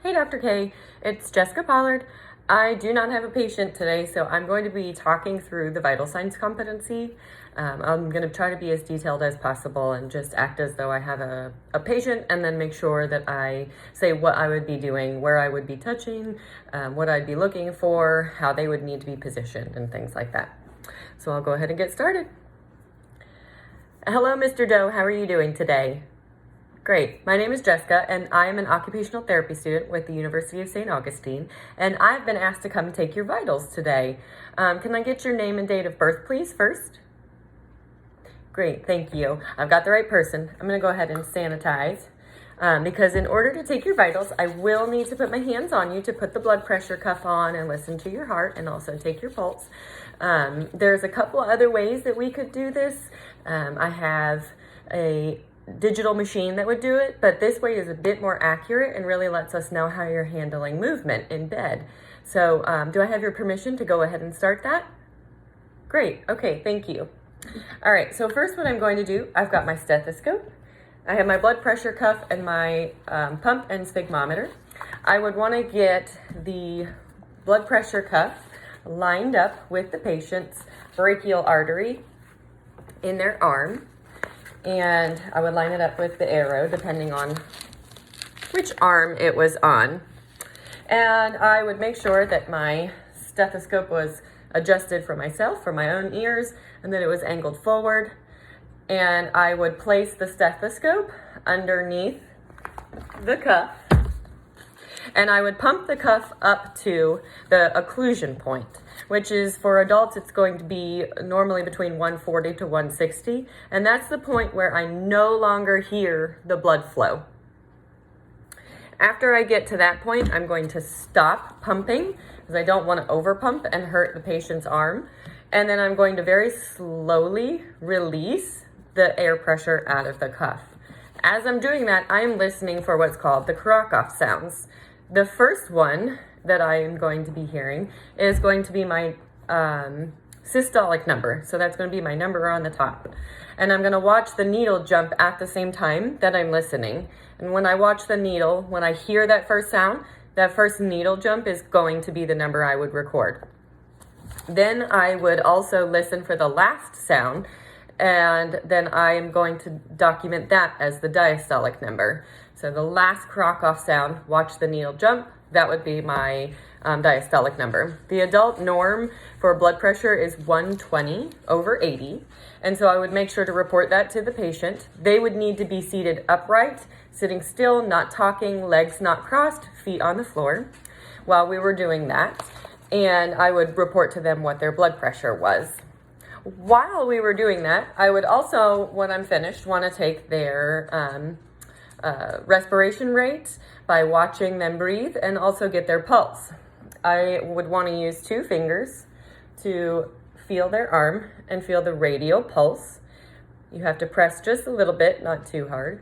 Hey, Dr. K, it's Jessica Pollard. I do not have a patient today, so I'm going to be talking through the vital signs competency. I'm going to try to be as detailed as possible and just act as though I have a patient, and then make sure that I say what I would be doing, where I would be touching, what I'd be looking for, how they would need to be positioned, and things like that. So I'll go ahead and get started. Hello, Mr. Doe. How are you doing today? Great. My name is Jessica, and I am an occupational therapy student with the University of St. Augustine, and I've been asked to come take your vitals today. Can I get your name and date of birth, please, first? Great, thank you. I've got the right person. I'm going to go ahead and sanitize, because in order to take your vitals, I will need to put my hands on you to put the blood pressure cuff on and listen to your heart and also take your pulse. There's a couple other ways that we could do this. I have a digital machine that would do it, but this way is a bit more accurate and really lets us know how you're handling movement in bed. So do I have your permission to go ahead and start that? Great, okay, thank you. All right, so first what I'm going to do, I've got my stethoscope, I have my blood pressure cuff and my pump and sphygmometer. I would want to get the blood pressure cuff lined up with the patient's brachial artery in their arm. And I would line it up with the arrow depending on which arm it was on. And I would make sure that my stethoscope was adjusted for myself, for my own ears, and that it was angled forward. And I would place the stethoscope underneath the cuff, and I would pump the cuff up to the occlusion point, which is, for adults, it's going to be normally between 140 to 160. And that's the point where I no longer hear the blood flow. After I get to that point, I'm going to stop pumping because I don't want to overpump and hurt the patient's arm. And then I'm going to very slowly release the air pressure out of the cuff. As I'm doing that, I'm listening for what's called the crock-off sounds. The first one that I am going to be hearing is going to be my systolic number. So that's going to be my number on the top. And I'm going to watch the needle jump at the same time that I'm listening. And when I watch the needle, when I hear that first sound, that first needle jump is going to be the number I would record. Then I would also listen for the last sound, and then I am going to document that as the diastolic number. So the last crock-off sound, watch the needle jump, that would be my diastolic number. The adult norm for blood pressure is 120 over 80. And so I would make sure to report that to the patient. They would need to be seated upright, sitting still, not talking, legs not crossed, feet on the floor while we were doing that. And I would report to them what their blood pressure was. While we were doing that, I would also, when I'm finished, want to take their respiration rate by watching them breathe, and also get their pulse. I would want to use 2 fingers to feel their arm and feel the radial pulse. You have to press just a little bit, not too hard.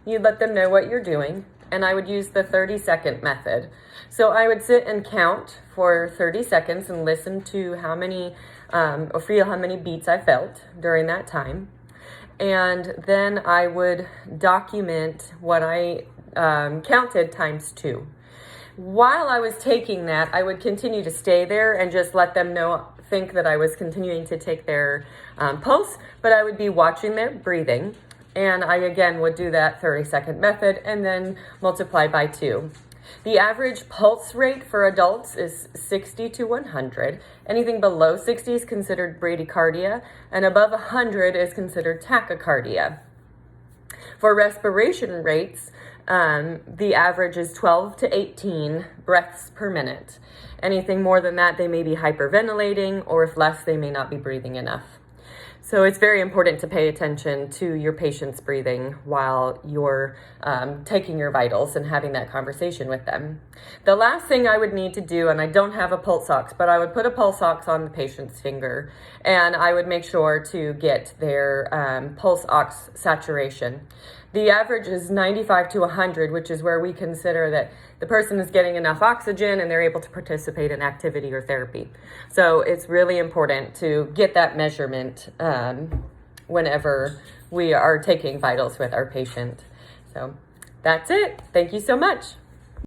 You'd let them know what you're doing, and I would use the 30-second method. So I would sit and count for 30 seconds and listen to how many, or feel how many beats I felt during that time. And then I would document what I counted times 2. While I was taking that, I would continue to stay there and just let them think that I was continuing to take their pulse, but I would be watching their breathing. And I, again, would do that 30-second method and then multiply by 2. The average pulse rate for adults is 60 to 100. Anything below 60 is considered bradycardia, and above 100 is considered tachycardia. For respiration rates, the average is 12 to 18 breaths per minute. Anything more than that, they may be hyperventilating, or if less, they may not be breathing enough. So it's very important to pay attention to your patient's breathing while you're taking your vitals and having that conversation with them. The last thing I would need to do, and I don't have a pulse ox, but I would put a pulse ox on the patient's finger, and I would make sure to get their pulse ox saturation. The average is 95 to 100, which is where we consider that the person is getting enough oxygen and they're able to participate in activity or therapy. So it's really important to get that measurement whenever we are taking vitals with our patient. So that's it. Thank you so much.